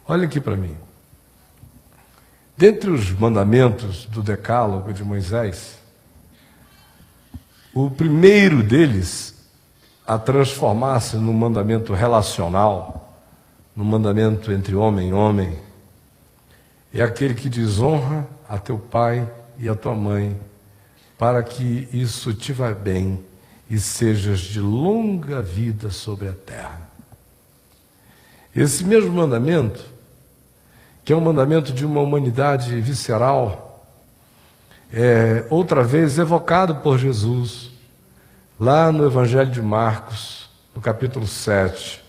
Olha aqui para mim. Dentre os mandamentos do Decálogo de Moisés, o primeiro deles a transformar-se num mandamento relacional, num mandamento entre homem e homem, é aquele que diz: honra a teu pai e a tua mãe, para que isso te vá bem e sejas de longa vida sobre a terra. Esse mesmo mandamento, que é um mandamento de uma humanidade visceral, é outra vez evocado por Jesus, lá no Evangelho de Marcos, no capítulo 7,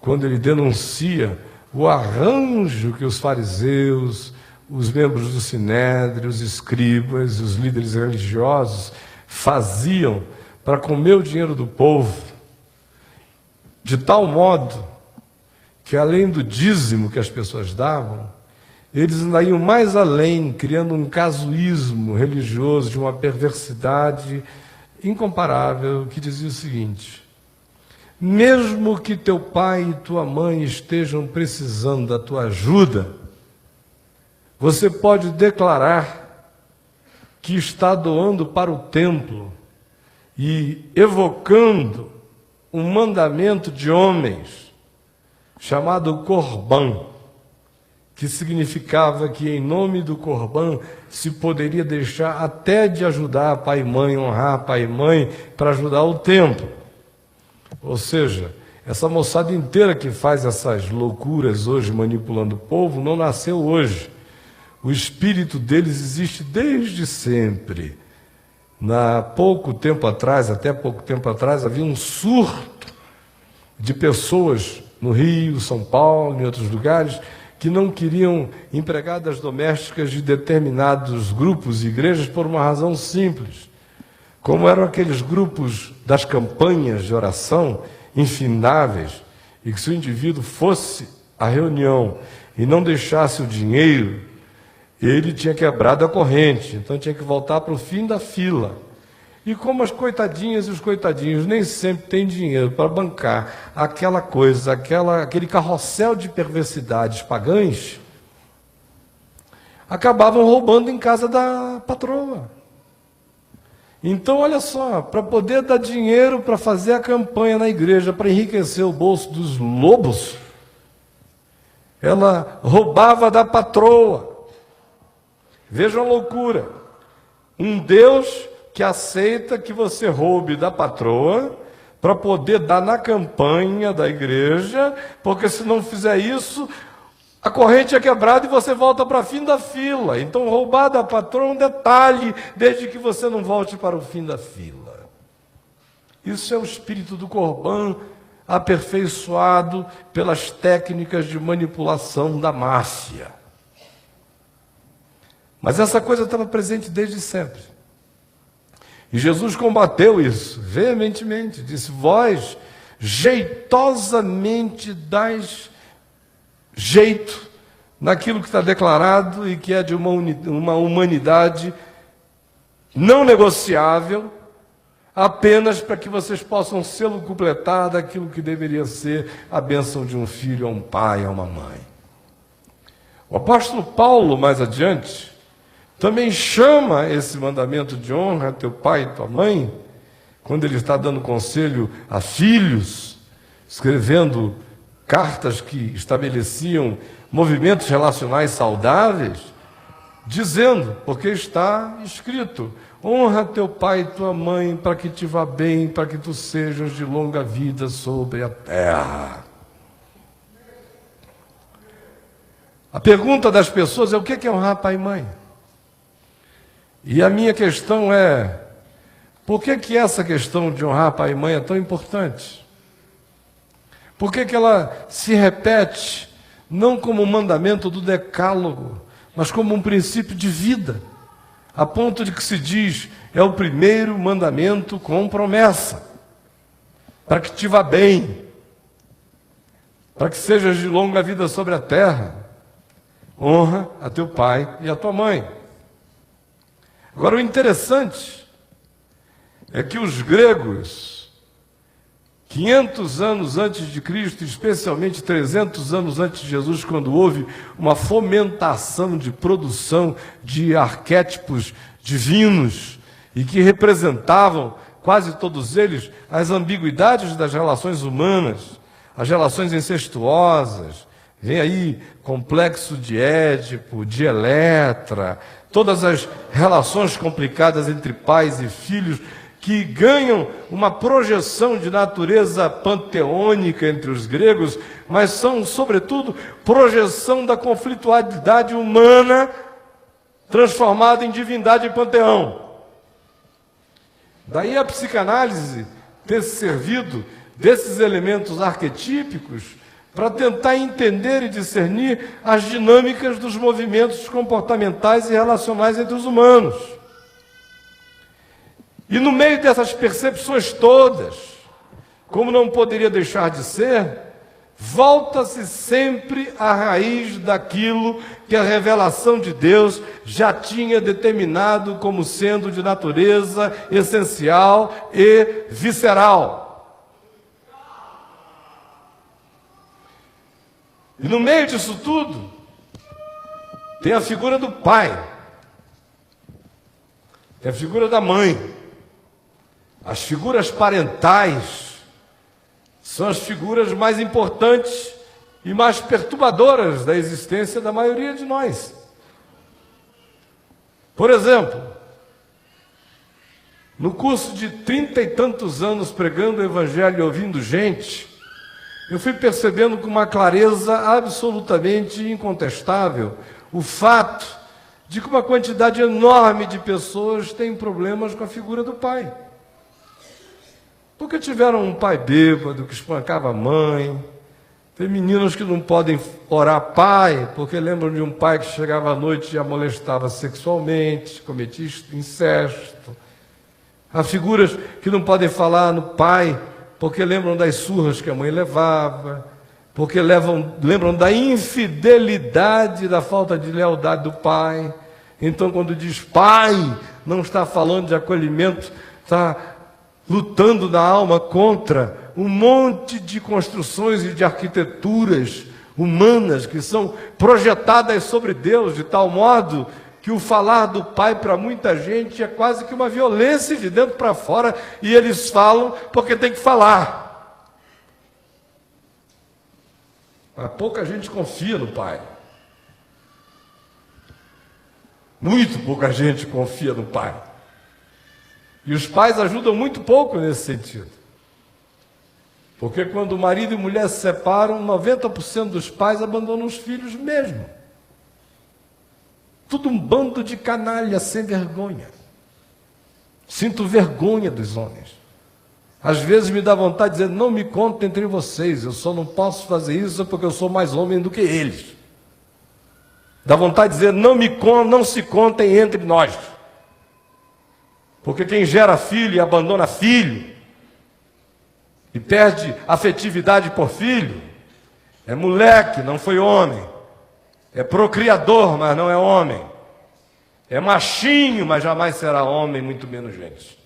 quando ele denuncia o arranjo que os fariseus, os membros do Sinédrio, os escribas, os líderes religiosos faziam para comer o dinheiro do povo, de tal modo que, além do dízimo que as pessoas davam, eles ainda iam mais além, criando um casuísmo religioso de uma perversidade incomparável, que dizia o seguinte: mesmo que teu pai e tua mãe estejam precisando da tua ajuda, você pode declarar que está doando para o templo e evocando um mandamento de homens chamado Corban, que significava que em nome do Corban se poderia deixar até de ajudar pai e mãe, honrar pai e mãe, para ajudar o templo. Ou seja, essa moçada inteira que faz essas loucuras hoje manipulando o povo não nasceu hoje. O espírito deles existe desde sempre. Pouco tempo atrás, até pouco tempo atrás, havia um surto de pessoas no Rio, São Paulo, em outros lugares, que não queriam empregadas domésticas de determinados grupos e igrejas por uma razão simples. Como eram aqueles grupos das campanhas de oração infindáveis, e que se o indivíduo fosse à reunião e não deixasse o dinheiro, ele tinha quebrado a corrente, então tinha que voltar para o fim da fila. E como as coitadinhas e os coitadinhos nem sempre têm dinheiro para bancar aquela coisa, aquele carrossel de perversidades pagãs, acabavam roubando em casa da patroa. Então, olha só, para poder dar dinheiro para fazer a campanha na igreja, para enriquecer o bolso dos lobos, ela roubava da patroa. Veja a loucura. Um Deus que aceita que você roube da patroa para poder dar na campanha da igreja, porque se não fizer isso, a corrente é quebrada e você volta para o fim da fila. Então, roubar da patroa é um detalhe, desde que você não volte para o fim da fila. Isso é o espírito do Corban, aperfeiçoado pelas técnicas de manipulação da máfia. Mas essa coisa estava presente desde sempre. E Jesus combateu isso veementemente. Disse: vós jeitosamente dais jeito naquilo que está declarado e que é de uma humanidade não negociável, apenas para que vocês possam sê-lo completar daquilo que deveria ser a bênção de um filho a um pai, a uma mãe. O apóstolo Paulo, mais adiante, também chama esse mandamento de honra a teu pai e tua mãe, quando ele está dando conselho a filhos, escrevendo cartas que estabeleciam movimentos relacionais saudáveis, dizendo, porque está escrito: honra teu pai e tua mãe, para que te vá bem, para que tu sejas de longa vida sobre a terra. A pergunta das pessoas é: o que é honrar pai e mãe? E a minha questão é: por que essa questão de honrar pai e mãe é tão importante? Por que ela se repete, não como um mandamento do Decálogo, mas como um princípio de vida, a ponto de que se diz: é o primeiro mandamento com promessa, para que te vá bem, para que sejas de longa vida sobre a terra, honra a teu pai e a tua mãe. Agora, o interessante é que os gregos 500 anos antes de Cristo, especialmente 300 anos antes de Jesus, quando houve uma fomentação de produção de arquétipos divinos e que representavam, quase todos eles, as ambiguidades das relações humanas, as relações incestuosas. Vem aí complexo de Édipo, de Eletra, todas as relações complicadas entre pais e filhos, que ganham uma projeção de natureza panteônica entre os gregos, mas são, sobretudo, projeção da conflitualidade humana transformada em divindade e panteão. Daí a psicanálise ter servido desses elementos arquetípicos para tentar entender e discernir as dinâmicas dos movimentos comportamentais e relacionais entre os humanos. E no meio dessas percepções todas, como não poderia deixar de ser, volta-se sempre à raiz daquilo que a revelação de Deus já tinha determinado como sendo de natureza essencial e visceral. E no meio disso tudo, tem a figura do pai, tem a figura da mãe. As figuras parentais são as figuras mais importantes e mais perturbadoras da existência da maioria de nós. Por exemplo, no curso de 30 e tantos anos pregando o Evangelho e ouvindo gente, eu fui percebendo com uma clareza absolutamente incontestável o fato de que uma quantidade enorme de pessoas tem problemas com a figura do pai. Porque tiveram um pai bêbado que espancava a mãe. Tem meninos que não podem orar pai, porque lembram de um pai que chegava à noite e a molestava sexualmente, cometia incesto. Há figuras que não podem falar no pai, porque lembram das surras que a mãe levava, porque lembram da infidelidade, da falta de lealdade do pai. Então, quando diz pai, não está falando de acolhimento, está lutando na alma contra um monte de construções e de arquiteturas humanas que são projetadas sobre Deus, de tal modo que o falar do Pai para muita gente é quase que uma violência de dentro para fora, e eles falam porque tem que falar. Mas pouca gente confia no Pai. Muito pouca gente confia no Pai. E os pais ajudam muito pouco nesse sentido. Porque quando marido e mulher se separam, 90% dos pais abandonam os filhos mesmo. Tudo um bando de canalha sem vergonha. Sinto vergonha dos homens. Às vezes me dá vontade de dizer, não me contem entre vocês, eu só não posso fazer isso porque eu sou mais homem do que eles. Dá vontade de dizer, não se contem entre nós. Porque quem gera filho e abandona filho, e perde afetividade por filho, é moleque, não foi homem. É procriador, mas não é homem. É machinho, mas jamais será homem, muito menos gente.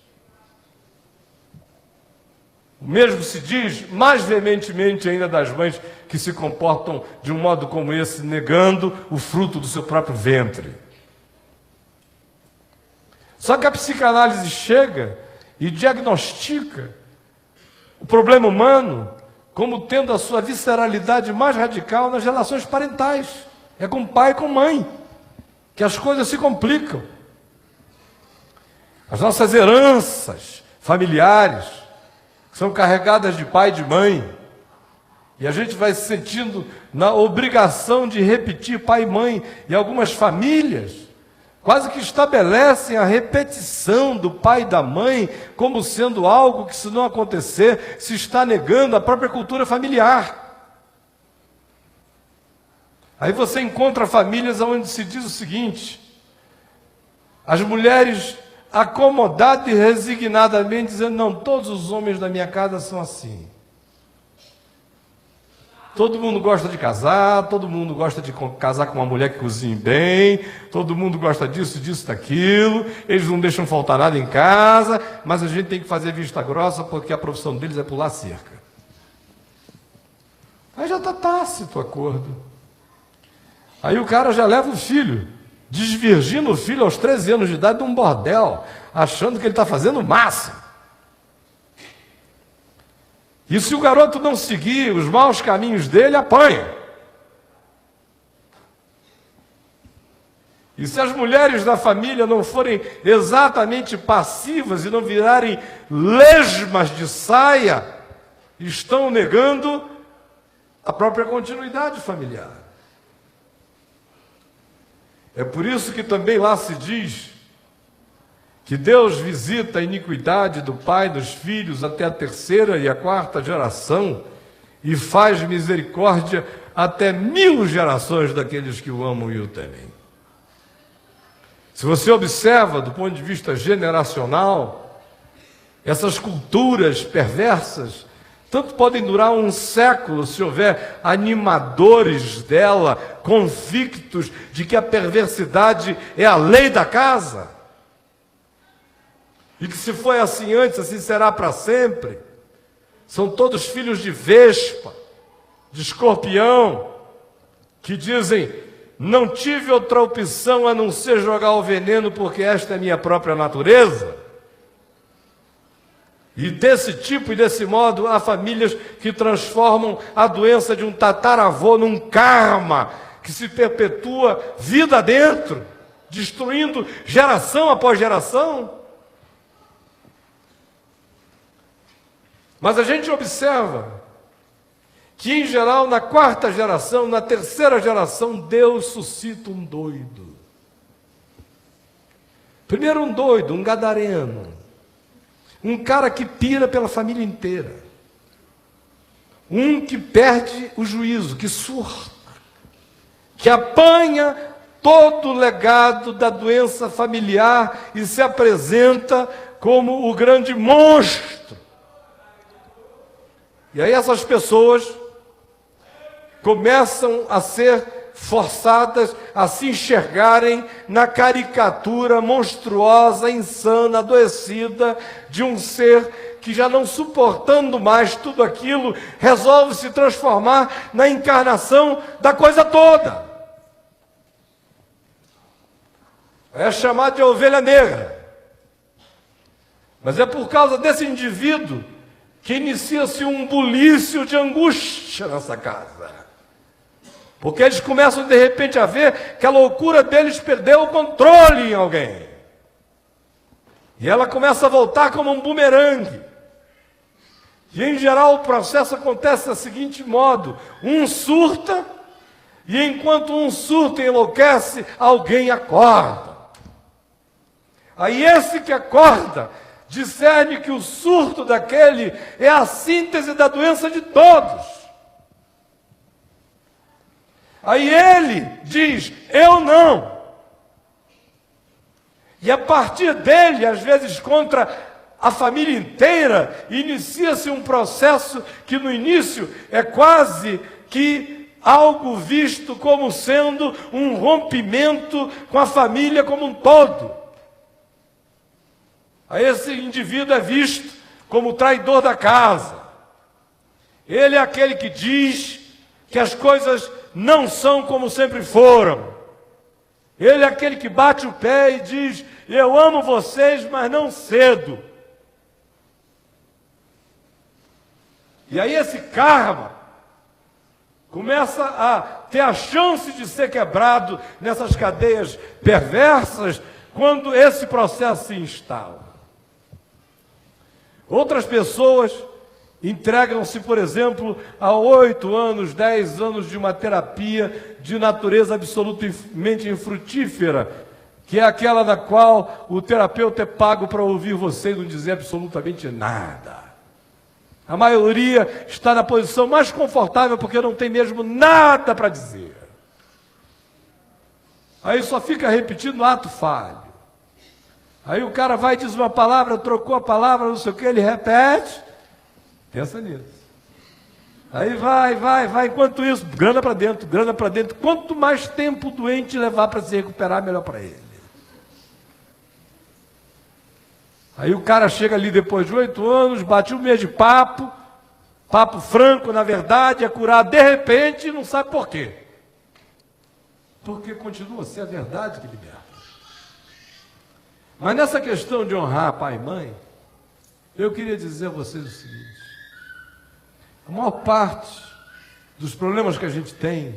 O mesmo se diz mais veementemente ainda das mães que se comportam de um modo como esse, negando o fruto do seu próprio ventre. Só que a psicanálise chega e diagnostica o problema humano como tendo a sua visceralidade mais radical nas relações parentais. É com pai e com mãe que as coisas se complicam. As nossas heranças familiares são carregadas de pai e de mãe. E a gente vai se sentindo na obrigação de repetir pai e mãe. E algumas famílias quase que estabelecem a repetição do pai e da mãe como sendo algo que, se não acontecer, se está negando a própria cultura familiar. Aí você encontra famílias onde se diz o seguinte: as mulheres acomodadas e resignadamente dizendo, não, todos os homens da minha casa são assim. Todo mundo gosta de casar, todo mundo gosta de casar com uma mulher que cozinhe bem, todo mundo gosta disso, daquilo, eles não deixam faltar nada em casa, mas a gente tem que fazer vista grossa porque a profissão deles é pular cerca. Aí já está tácito o acordo. Aí o cara já leva o filho, desvirgina o filho aos 13 anos de idade de um bordel, achando que ele está fazendo o máximo. E se o garoto não seguir os maus caminhos dele, apanha. E se as mulheres da família não forem exatamente passivas e não virarem lesmas de saia, estão negando a própria continuidade familiar. É por isso que também lá se diz que Deus visita a iniquidade do pai dos filhos até a 3ª e a 4ª geração e faz misericórdia até 1000 gerações daqueles que o amam e o temem. Se você observa do ponto de vista generacional, essas culturas perversas tanto podem durar um século se houver animadores dela, convictos de que a perversidade é a lei da casa. E que se foi assim antes, assim será para sempre. São todos filhos de vespa, de escorpião, que dizem: não tive outra opção a não ser jogar o veneno, porque esta é minha própria natureza. E desse tipo e desse modo, há famílias que transformam a doença de um tataravô num karma, que se perpetua vida dentro, destruindo geração após geração. Mas a gente observa que, em geral, na 4ª geração, na 3ª geração, Deus suscita um doido. Primeiro um doido, um gadareno. Um cara que pira pela família inteira. Um que perde o juízo, que surta. Que apanha todo o legado da doença familiar e se apresenta como o grande monstro. E aí essas pessoas começam a ser forçadas a se enxergarem na caricatura monstruosa, insana, adoecida de um ser que, já não suportando mais tudo aquilo, resolve se transformar na encarnação da coisa toda. É chamado de ovelha negra. Mas é por causa desse indivíduo que inicia-se um bulício de angústia nessa casa. Porque eles começam de repente a ver que a loucura deles perdeu o controle em alguém. E ela começa a voltar como um bumerangue. E em geral o processo acontece da seguinte modo: um surta, e enquanto um surta e enlouquece, alguém acorda. Aí esse que acorda discerne que o surto daquele é a síntese da doença de todos. Aí ele diz: eu não. E a partir dele, às vezes contra a família inteira, inicia-se um processo que no início é quase que algo visto como sendo um rompimento com a família como um todo. Aí esse indivíduo é visto como o traidor da casa. Ele é aquele que diz que as coisas não são como sempre foram. Ele é aquele que bate o pé e diz: eu amo vocês, mas não cedo. E aí esse karma começa a ter a chance de ser quebrado nessas cadeias perversas quando esse processo se instala. Outras pessoas entregam-se, por exemplo, a 8 anos, 10 anos de uma terapia de natureza absolutamente infrutífera, que é aquela na qual o terapeuta é pago para ouvir você e não dizer absolutamente nada. A maioria está na posição mais confortável porque não tem mesmo nada para dizer. Aí só fica repetindo ato falho. Aí o cara vai e diz uma palavra, trocou a palavra, não sei o que, ele repete. Pensa nisso. Aí vai, enquanto isso, grana para dentro, grana para dentro. Quanto mais tempo o doente levar para se recuperar, melhor para ele. Aí o cara chega ali depois de 8 anos, bate um mês de papo, papo franco, na verdade, é curar de repente e não sabe por quê. Porque continua a ser a verdade que liberta. Mas nessa questão de honrar pai e mãe, eu queria dizer a vocês o seguinte: a maior parte dos problemas que a gente tem,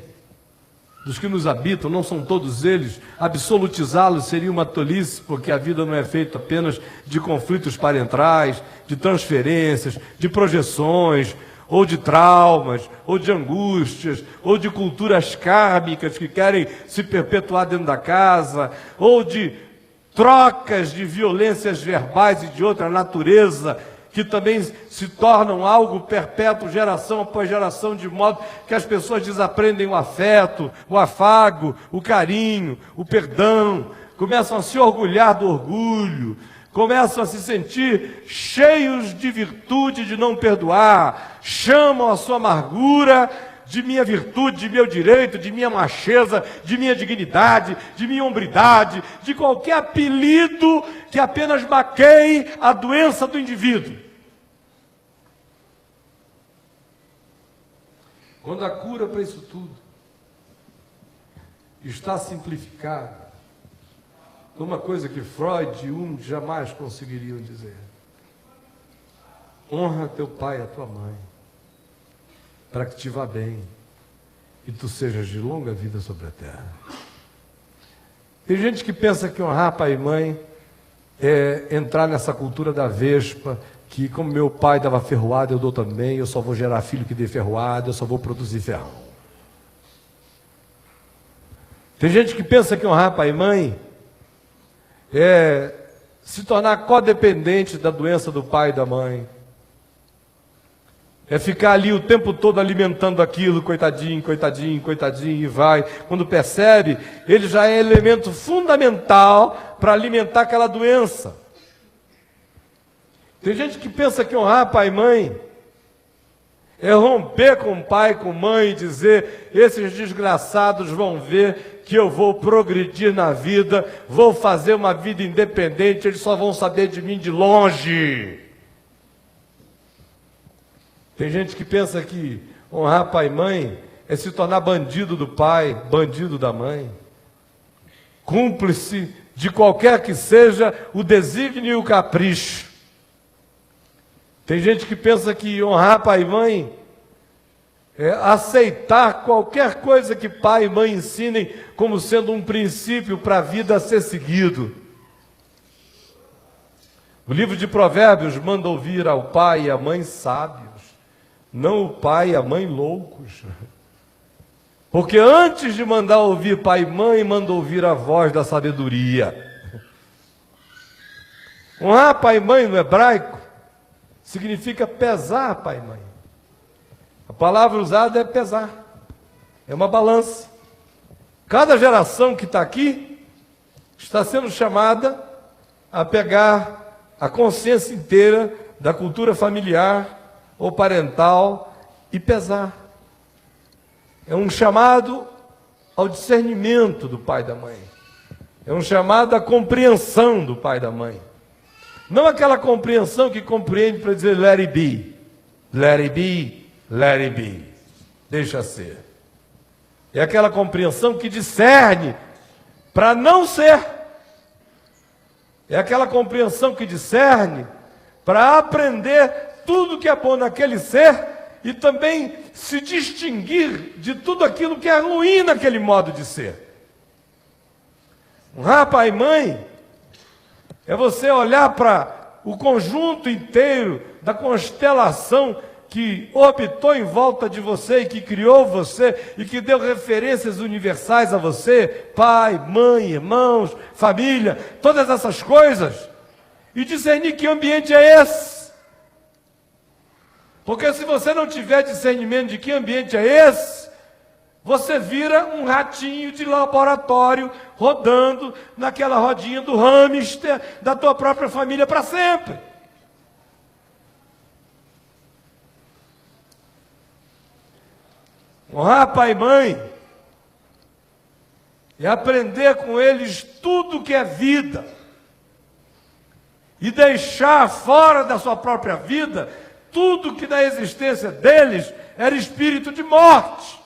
dos que nos habitam, não são todos eles, absolutizá-los seria uma tolice, porque a vida não é feita apenas de conflitos parentais, de transferências, de projeções, ou de traumas, ou de angústias, ou de culturas kármicas que querem se perpetuar dentro da casa, ou de trocas de violências verbais e de outra natureza, que também se tornam algo perpétuo, geração após geração, de modo que as pessoas desaprendem o afeto, o afago, o carinho, o perdão, começam a se orgulhar do orgulho, começam a se sentir cheios de virtude de não perdoar, chamam a sua amargura de minha virtude, de meu direito, de minha macheza, de minha dignidade, de minha hombridade, de qualquer apelido que apenas maqueie a doença do indivíduo. Quando a cura para isso tudo está simplificada numa coisa que Freud e Jung jamais conseguiriam dizer: honra teu pai e a tua mãe, para que te vá bem e tu sejas de longa vida sobre a terra. Tem gente que pensa que honrar pai e mãe é entrar nessa cultura da vespa, que como meu pai dava ferroada, eu dou também, eu só vou gerar filho que dê ferroada, eu só vou produzir ferro. Tem gente que pensa que honrar pai e mãe é se tornar codependente da doença do pai e da mãe. É ficar ali o tempo todo alimentando aquilo, coitadinho, coitadinho, coitadinho, e vai. Quando percebe, ele já é elemento fundamental para alimentar aquela doença. Tem gente que pensa que honrar pai e mãe é romper com pai, com mãe, e dizer: esses desgraçados vão ver que eu vou progredir na vida, vou fazer uma vida independente, eles só vão saber de mim de longe. Tem gente que pensa que honrar pai e mãe é se tornar bandido do pai, bandido da mãe, cúmplice de qualquer que seja o desígnio e o capricho. Tem gente que pensa que honrar pai e mãe é aceitar qualquer coisa que pai e mãe ensinem como sendo um princípio para a vida a ser seguido. O livro de Provérbios manda ouvir ao pai e à mãe sábios, não o pai e a mãe loucos. Porque antes de mandar ouvir pai e mãe, manda ouvir a voz da sabedoria. Honrar pai e mãe no hebraico significa pesar pai e mãe. A palavra usada é pesar, é uma balança. Cada geração que está aqui está sendo chamada a pegar a consciência inteira da cultura familiar ou parental e pesar. É um chamado ao discernimento do pai e da mãe. É um chamado à compreensão do pai e da mãe. Não aquela compreensão que compreende para dizer let it be, let it be, let it be, deixa ser. É aquela compreensão que discerne para não ser. É aquela compreensão que discerne para aprender tudo que é bom naquele ser e também se distinguir de tudo aquilo que é ruim naquele modo de ser. Honrar pai e mãe é você olhar para o conjunto inteiro da constelação que orbitou em volta de você e que criou você e que deu referências universais a você, pai, mãe, irmãos, família, todas essas coisas, e discernir que ambiente é esse. Porque se você não tiver discernimento de que ambiente é esse, você vira um ratinho de laboratório rodando naquela rodinha do hamster da tua própria família para sempre. Honrar pai e mãe e aprender com eles tudo que é vida e deixar fora da sua própria vida tudo que na existência deles era espírito de morte.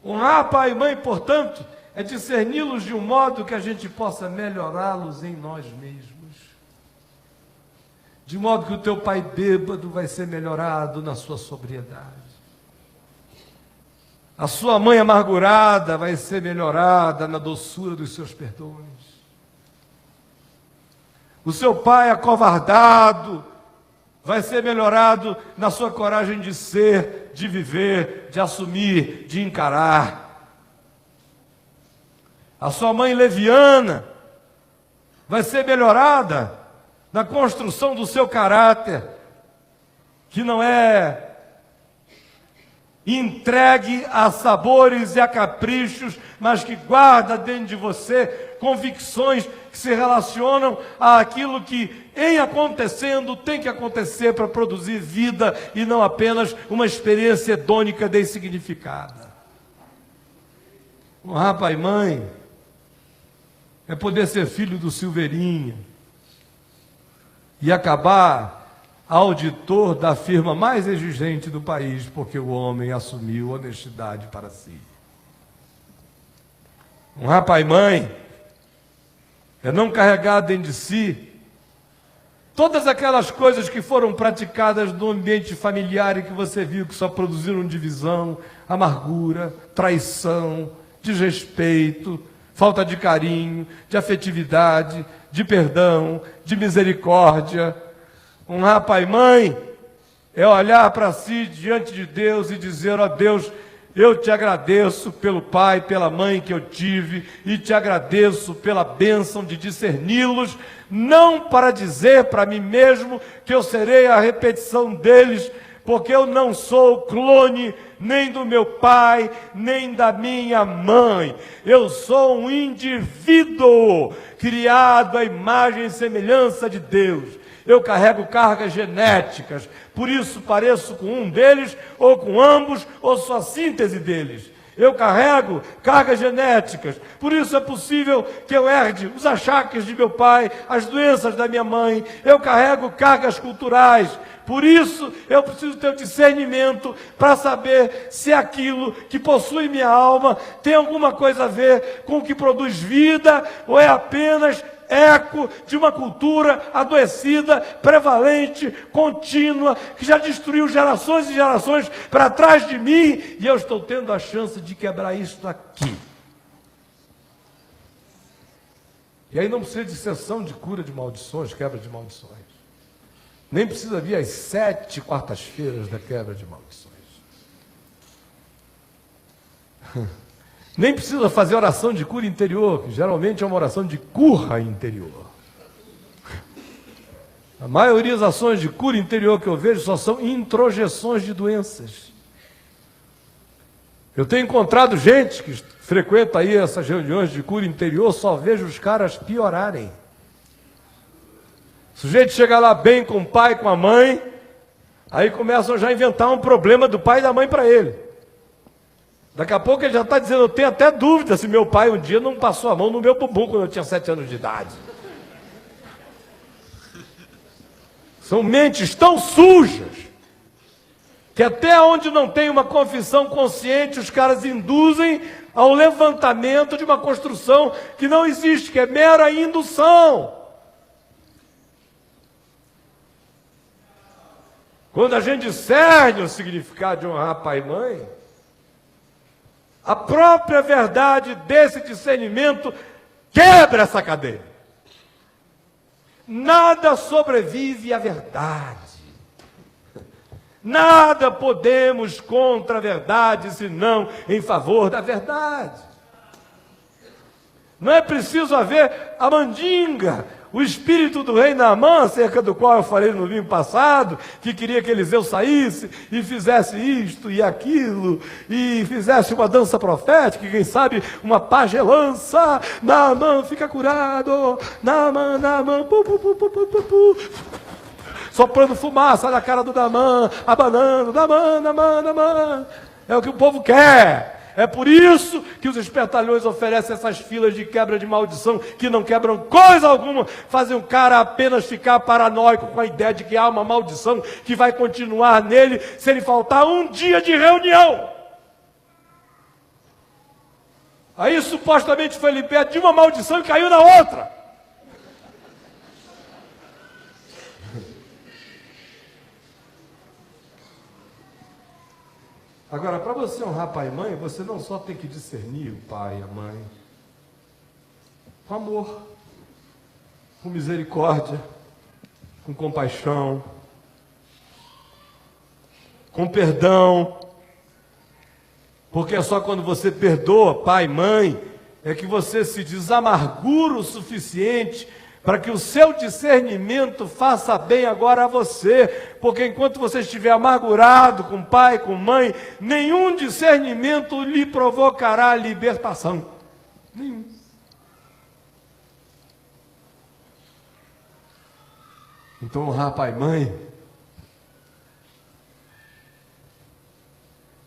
Honrar pai e mãe, portanto, é discerni-los de um modo que a gente possa melhorá-los em nós mesmos. De modo que o teu pai bêbado vai ser melhorado na sua sobriedade. A sua mãe amargurada vai ser melhorada na doçura dos seus perdões. O seu pai acovardado vai ser melhorado na sua coragem de ser, de viver, de assumir, de encarar. A sua mãe leviana vai ser melhorada na construção do seu caráter, que não é entregue a sabores e a caprichos, mas que guarda dentro de você convicções que se relacionam àquilo que, em acontecendo, tem que acontecer para produzir vida e não apenas uma experiência hedônica dessignificada. Honrar pai e mãe é poder ser filho do Silveirinha e acabar auditor da firma mais exigente do país, porque o homem assumiu honestidade para si. Honrar pai e mãe é não carregar dentro de si todas aquelas coisas que foram praticadas no ambiente familiar e que você viu que só produziram divisão, amargura, traição, desrespeito, falta de carinho, de afetividade, de perdão, de misericórdia. Honrar pai e mãe é olhar para si diante de Deus e dizer: ó Deus, eu te agradeço pelo pai, pela mãe que eu tive, e te agradeço pela bênção de discerni-los, não para dizer para mim mesmo que eu serei a repetição deles, porque eu não sou clone nem do meu pai, nem da minha mãe. Eu sou um indivíduo criado à imagem e semelhança de Deus. Eu carrego cargas genéticas, por isso pareço com um deles, ou com ambos, ou sou a síntese deles. Eu carrego cargas genéticas, por isso é possível que eu herde os achaques de meu pai, as doenças da minha mãe. Eu carrego cargas culturais, por isso eu preciso ter o discernimento para saber se aquilo que possui minha alma tem alguma coisa a ver com o que produz vida, ou é apenas eco de uma cultura adoecida, prevalente, contínua, que já destruiu gerações e gerações para trás de mim, e eu estou tendo a chance de quebrar isso aqui. E aí não precisa de sessão de cura de maldições, quebra de maldições. Nem precisa vir às 7 quartas-feiras da quebra de maldições. Nem precisa fazer oração de cura interior, que geralmente é uma oração de curra interior. A maioria das ações de cura interior que eu vejo só são introjeções de doenças. Eu tenho encontrado gente que frequenta aí essas reuniões de cura interior, só vejo os caras piorarem. O sujeito chega lá bem com o pai, com a mãe, aí começam já a inventar um problema do pai e da mãe para ele. Daqui a pouco ele já está dizendo: eu tenho até dúvida se meu pai um dia não passou a mão no meu bumbum quando eu tinha 7 anos de idade. São mentes tão sujas que até onde não tem uma confissão consciente, os caras induzem ao levantamento de uma construção que não existe, que é mera indução. Quando a gente discerne o significado de honrar pai e mãe, a própria verdade desse discernimento quebra essa cadeia. Nada sobrevive à verdade. Nada podemos contra a verdade, senão em favor da verdade. Não é preciso haver a mandinga, o espírito do rei Naamã, acerca do qual eu falei no domingo passado, que queria que Eliseu saísse e fizesse isto e aquilo, e fizesse uma dança profética, quem sabe uma pagelança. Naamã fica curado, Naamã, Naamã, pu, pu, pu, pu, pu, pu, pu. Soprando fumaça na cara do Naamã, abanando, Naamã, Naamã, Naamã. É o que o povo quer. É por isso que os espertalhões oferecem essas filas de quebra de maldição, que não quebram coisa alguma, fazem o cara apenas ficar paranoico com a ideia de que há uma maldição que vai continuar nele se ele faltar um dia de reunião. Aí supostamente foi liberto de uma maldição e caiu na outra. Agora, para você honrar pai e mãe, você não só tem que discernir o pai e a mãe, com amor, com misericórdia, com compaixão, com perdão, porque é só quando você perdoa pai e mãe, é que você se desamargura o suficiente para que o seu discernimento faça bem agora a você, porque enquanto você estiver amargurado com pai, com mãe, nenhum discernimento lhe provocará libertação. Nenhum. Então honrar pai e mãe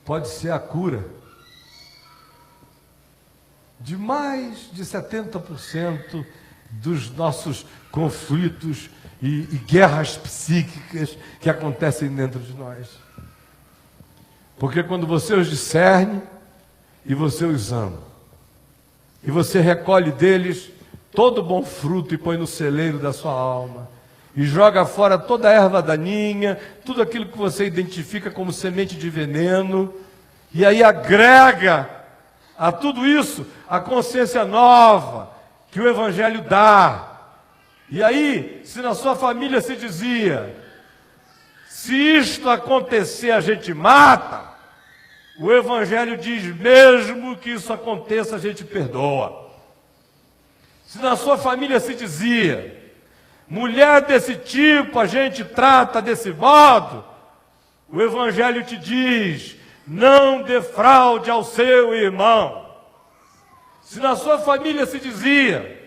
pode ser a cura de mais de 70% dos nossos conflitos e guerras psíquicas que acontecem dentro de nós. Porque quando você os discerne e você os ama, e você recolhe deles todo bom fruto e põe no celeiro da sua alma, e joga fora toda a erva daninha, tudo aquilo que você identifica como semente de veneno, e aí agrega a tudo isso a consciência nova que o Evangelho dá. E aí, se na sua família se dizia, se isto acontecer a gente mata, o Evangelho diz, mesmo que isso aconteça a gente perdoa. Se na sua família se dizia, mulher desse tipo a gente trata desse modo, o Evangelho te diz, não defraude ao seu irmão. Se na sua família se dizia,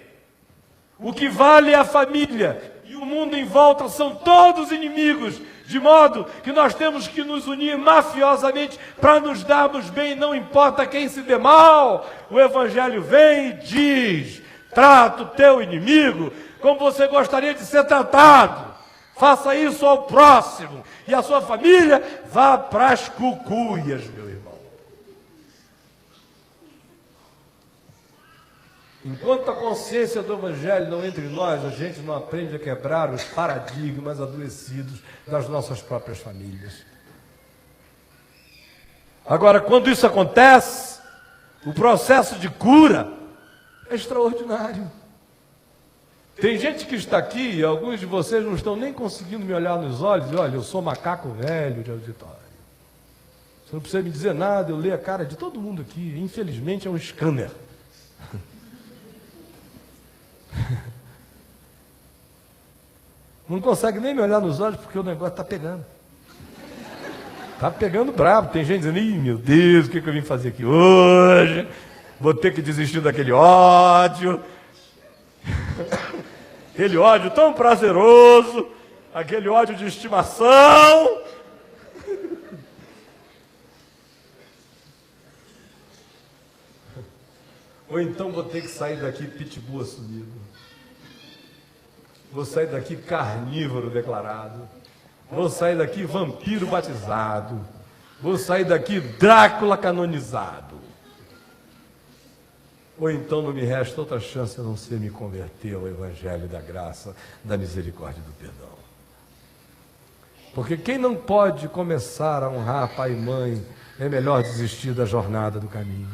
o que vale é a família e o mundo em volta são todos inimigos, de modo que nós temos que nos unir mafiosamente para nos darmos bem, não importa quem se dê mal, o Evangelho vem e diz, trata o teu inimigo como você gostaria de ser tratado, faça isso ao próximo, e a sua família vá para as cucuias, meu irmão. Enquanto a consciência do Evangelho não entra em nós, a gente não aprende a quebrar os paradigmas adoecidos das nossas próprias famílias. Agora, quando isso acontece, o processo de cura é extraordinário. Tem gente que está aqui, e alguns de vocês não estão nem conseguindo me olhar nos olhos, e olha, eu sou macaco velho de auditório. Você não precisa me dizer nada, eu leio a cara de todo mundo aqui, infelizmente é um scanner. Não consegue nem me olhar nos olhos porque o negócio está pegando. Está pegando bravo. Tem gente dizendo, ih, meu Deus, o que eu vim fazer aqui hoje? Vou ter que desistir daquele ódio. Aquele ódio tão prazeroso. Aquele ódio de estimação. Ou então vou ter que sair daqui pitbull assumido. Vou sair daqui carnívoro declarado. Vou sair daqui vampiro batizado. Vou sair daqui Drácula canonizado. Ou então não me resta outra chance a não ser me converter ao Evangelho da graça, da misericórdia e do perdão. Porque quem não pode começar a honrar pai e mãe, é melhor desistir da jornada do caminho.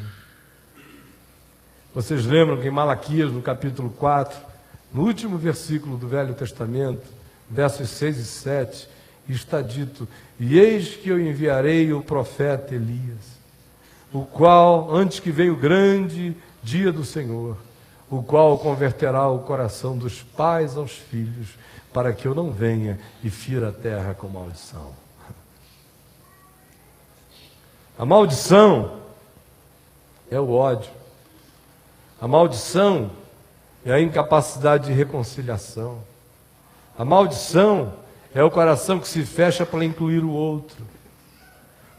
Vocês lembram que em Malaquias, no capítulo 4, no último versículo do Velho Testamento, versos 6 e 7, está dito, e eis que eu enviarei o profeta Elias, o qual, antes que venha o grande dia do Senhor, o qual converterá o coração dos pais aos filhos, para que eu não venha e fira a terra com maldição. A maldição é o ódio. A maldição é a incapacidade de reconciliação. A maldição é o coração que se fecha para incluir o outro.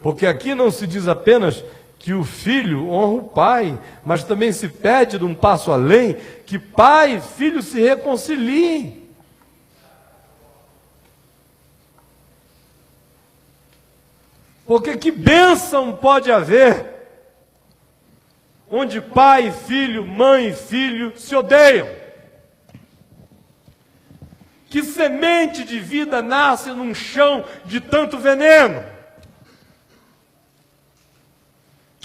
Porque aqui não se diz apenas que o filho honra o pai, mas também se pede, de um passo além, que pai e filho se reconciliem. Porque que bênção pode haver onde pai e filho, mãe e filho se odeiam? Que semente de vida nasce num chão de tanto veneno?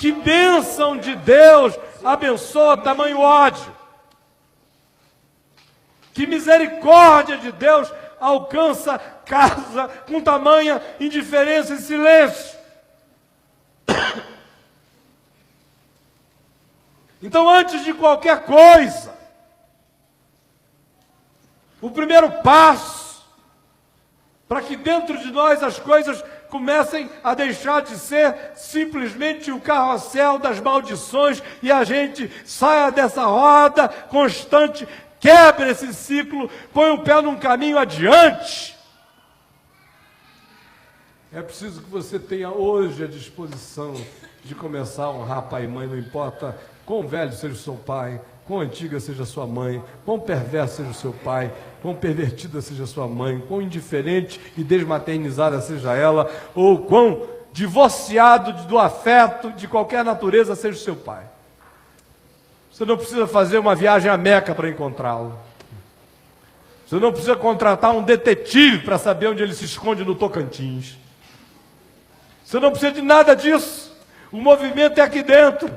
Que bênção de Deus abençoa tamanho ódio? Que misericórdia de Deus alcança casa com tamanha indiferença e silêncio? Então, antes de qualquer coisa, o primeiro passo para que dentro de nós as coisas comecem a deixar de ser simplesmente o carrossel das maldições e a gente saia dessa roda constante, quebre esse ciclo, põe o pé num caminho adiante. É preciso que você tenha hoje a disposição de começar a honrar pai e mãe, não importa quão velho seja o seu pai, quão antiga seja a sua mãe, quão perverso seja o seu pai, quão pervertida seja a sua mãe, quão indiferente e desmaternizada seja ela, ou quão divorciado do afeto de qualquer natureza seja o seu pai. Você não precisa fazer uma viagem à Meca para encontrá-lo. Você não precisa contratar um detetive para saber onde ele se esconde no Tocantins. Você não precisa de nada disso. O movimento é aqui dentro.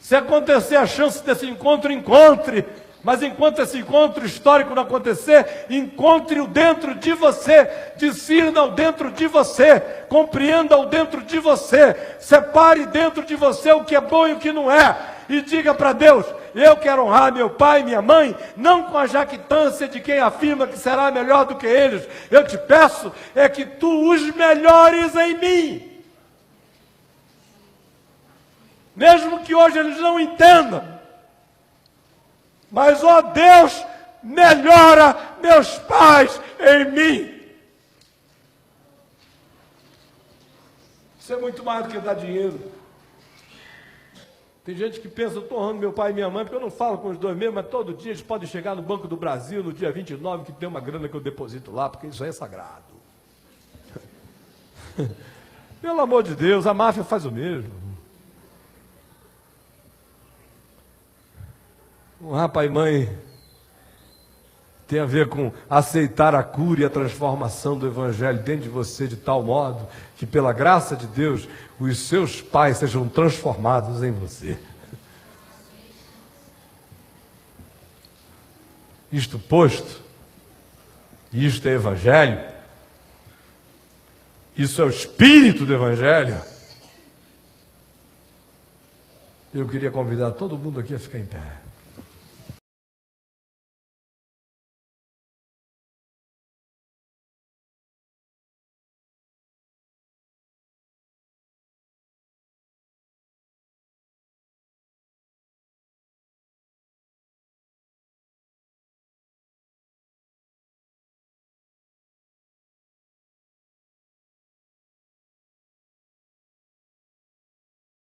Se acontecer a chance desse encontro, encontre. Mas enquanto esse encontro histórico não acontecer, encontre-o dentro de você, discirna-o dentro de você, compreenda-o dentro de você, separe dentro de você o que é bom e o que não é, e diga para Deus: eu quero honrar meu pai e minha mãe, não com a jactância de quem afirma que será melhor do que eles. Eu te peço é que tu os melhores em mim. Mesmo que hoje eles não entendam, mas, ó Deus, melhora meus pais em mim. Isso é muito mais do que dar dinheiro. Tem gente que pensa: eu estou honrando meu pai e minha mãe, porque eu não falo com os dois mesmo, mas todo dia eles podem chegar no Banco do Brasil, no dia 29, que tem uma grana que eu deposito lá, porque isso aí é sagrado. Pelo amor de Deus, a máfia faz o mesmo. Honrar pai e mãe tem a ver com aceitar a cura e a transformação do Evangelho dentro de você, de tal modo que, pela graça de Deus, os seus pais sejam transformados em você. Isto posto, isto é Evangelho, isso é o espírito do Evangelho. Eu queria convidar todo mundo aqui a ficar em pé.